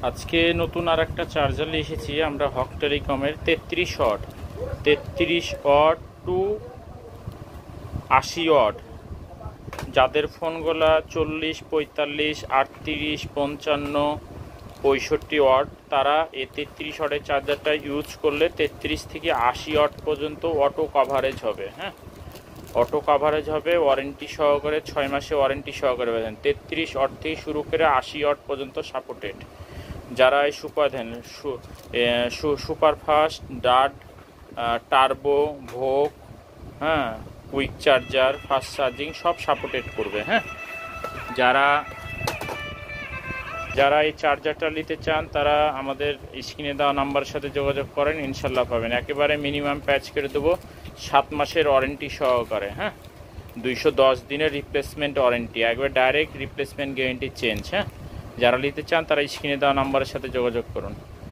আজকে নতুন আর একটা চার্জার নিয়ে এসেছি আমরা হক টেলিকমের 33 ওয়াট টু 80 ওয়াট। যাদের ফোনগুলা 40, 45, 38, 55, 65 ওয়াট, তারা এই 33 ওয়াটের চার্জারটা ইউজ করলে 33 থেকে 80 ওয়াট পর্যন্ত অটো কভারেজ হবে। হ্যাঁ, অটো কভারেজ হবে, ওয়ারেন্টি সহকারে 6 মাসে ওয়ারেন্টি সহকারে পাবেন। 33 ওয়াট থেকে শুরু করে 80 ওয়াট পর্যন্ত সাপোর্টেড। যারা এই সুপারফাস্ট, ডাট, টার্বো, ভোগ, হ্যাঁ, কুইক চার্জার, ফাস্ট চার্জিং সব সাপোর্টেড করবে। হ্যাঁ, যারা যারা এই চার্জারটা নিতে চান তারা আমাদের স্ক্রিনে দেওয়া নাম্বারের সাথে যোগাযোগ করেন, ইনশাল্লাহ পাবেন। একেবারে মিনিমাম প্যাচ করে দেবো 7 মাসের ওয়ারেন্টি সহকারে। হ্যাঁ, 210 দিনের রিপ্লেসমেন্ট ওয়ারেন্টি, একবার ডাইরেক্ট রিপ্লেসমেন্ট গ্যারেন্টি চেঞ্জ। হ্যাঁ, যারা নিতে চান তারা স্ক্রিনে দেওয়া নাম্বারের সাথে যোগাযোগ করুন।